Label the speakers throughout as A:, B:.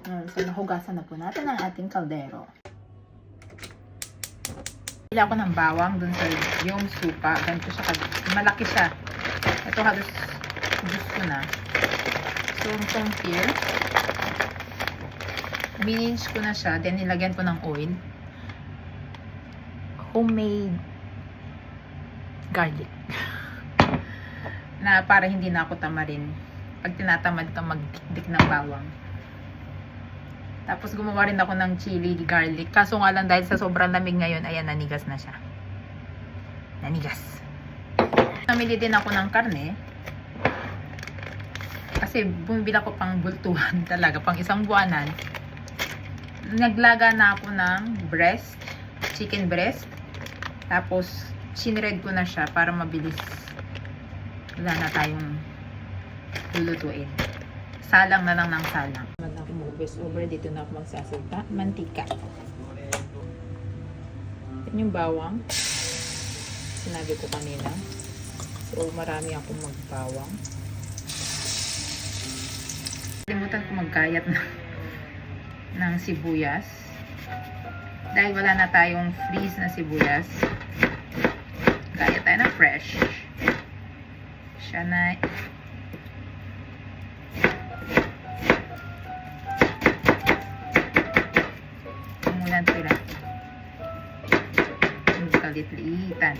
A: So, nahugasan na po natin ang ating kaldero. Pila ako ng bawang dun sa yung supa. Ganito siya, malaki siya. Ito halos gusto na. So, from here, minage ko na siya. Then, nilagyan ko ng oil. Homemade garlic. Na para hindi na ako tamarin. Pag tinatamad ka magdikdik ng bawang. Tapos gumawa rin ako ng chili garlic. Kaso nga lang dahil sa sobrang lamig ngayon, ayan, nanigas na siya. Nanigas. Namili din ako ng karne. Kasi bumibila ko pang bultuhan talaga, pang isang buwanan. Naglaga na ako ng breast, chicken breast. Tapos, sinred ko na siya para mabilis. Wala na tayong lulutuin. Salang na lang ng salang. Naman ako mag-press over. Dito na ako magsasalta. Mantika. Yan yung bawang. Sinabi ko kanina. So, marami akong magbawang. Kalimutan ko magkayat ng sibuyas. Dahil wala na tayong freeze na sibuyas. Kaya tayo na fresh. Siya na. Umulan sila. Kalit-liitan.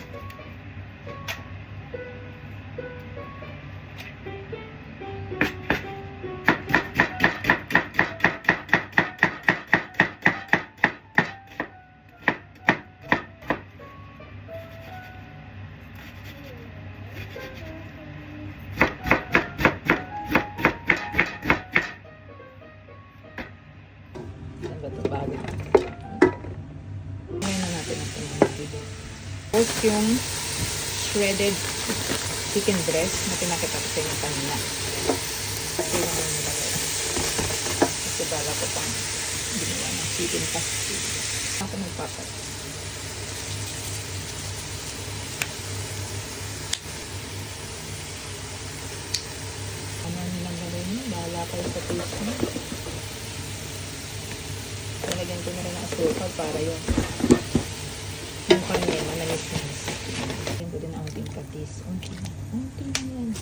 A: Tapos yung shredded chicken breast na pinakita ko sa inyo kanina. Kasi yung nilagay. Kasi bala ko pang ginawa ng chicken pasty. Ako magpapat. Ano nilang gawin mo? Bahala kayo sa taste mo. Talagyan ko na rin ang asukal para yung kanya, manamis-namis. Lagyan ko din ang unting patis. Unting na yan.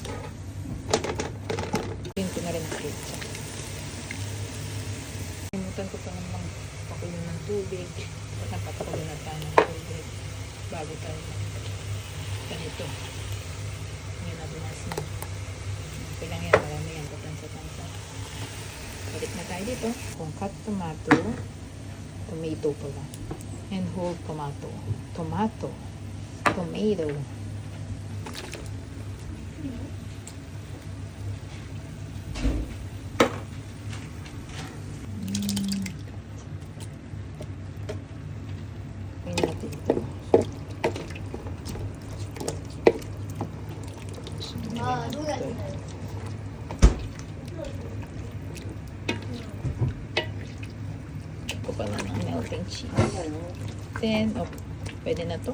A: Lagyan ko na rin ang ketchup. Limutan ko pa naman pakulo ng tubig. Napapakulo na tayo ng tubig bago tayo ganito. Ngayon na bumas na. Okay lang yan. Marami yan. Patansa-tansa. Balik na tayo dito. Kung cut tomato pala. And whole tomato. Tomato. Ito pala ng melting cheese. Then, pwede na to.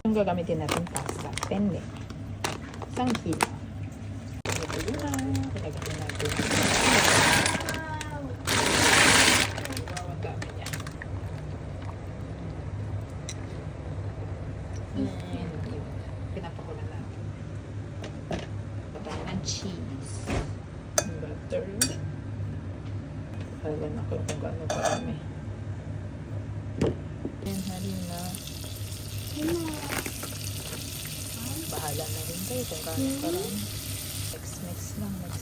A: Yung gagamitin natin pasta. Penne. Isang kilo. Ito yun na. Pinagamitin natin. Ang dami niya. And yun. Pinapakulan natin. Patay ng cheese. Butter. Talagan ako kung gaano parami. Yan, harina. Bahala na rin kayo kung gano'n parang mix lang, mix.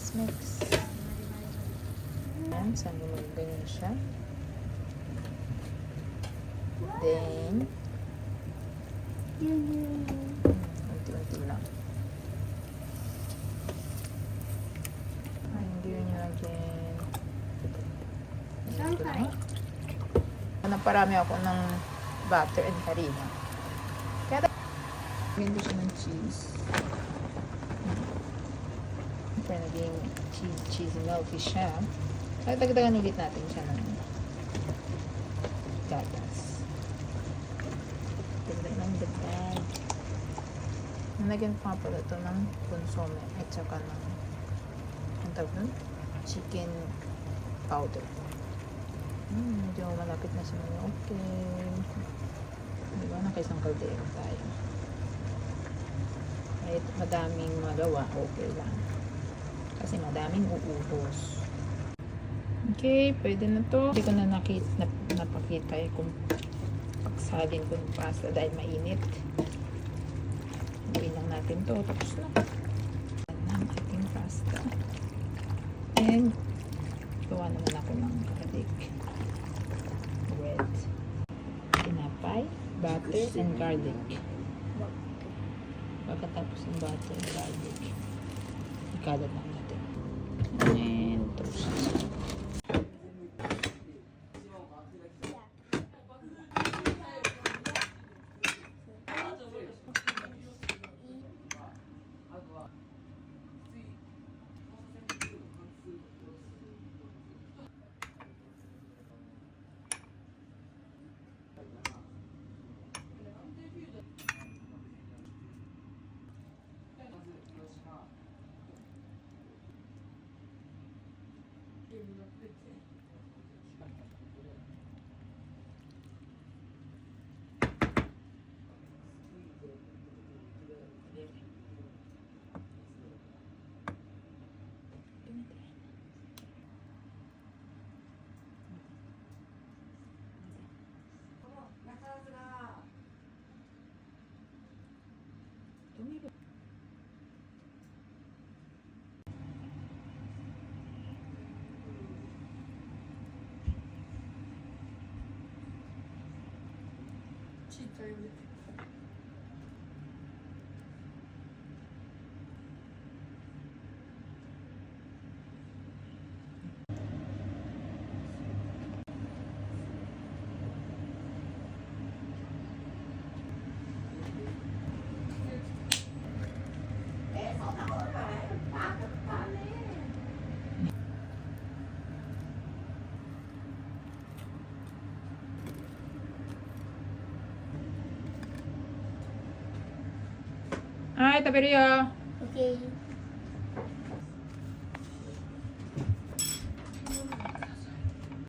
A: Yan, saan mo ganyan siya. Then, unti-unti lang. Ay, hindi yun yung again. Parami ako ng butter and harina. Kaya hindi siya ng cheese. Kaya naging cheesy melty siya. Kaya dagdagan ulit natin siya ng gatas. Dagdag. Nalagyan ko nga pala ito ng consomme at saka ng ang tawag nun? Chicken powder. Medyo malapit na siya mga okay. Diba? Nakaisang kaldero tayo. Kahit madaming magawa, okay lang. Kasi madaming uubos. Okay, pwede na to. Hindi ko na napakita kung pagsalin ko ng pasta dahil mainit. Gawin lang natin to. Tapos na. Ang ating pasta. And, gawa naman ako ng garlic bread. Tinapay, butter, and garlic. Pagkatapos ng butter and garlic, ikalat lang natin. And toast. Ay, tabi rin.
B: Okay.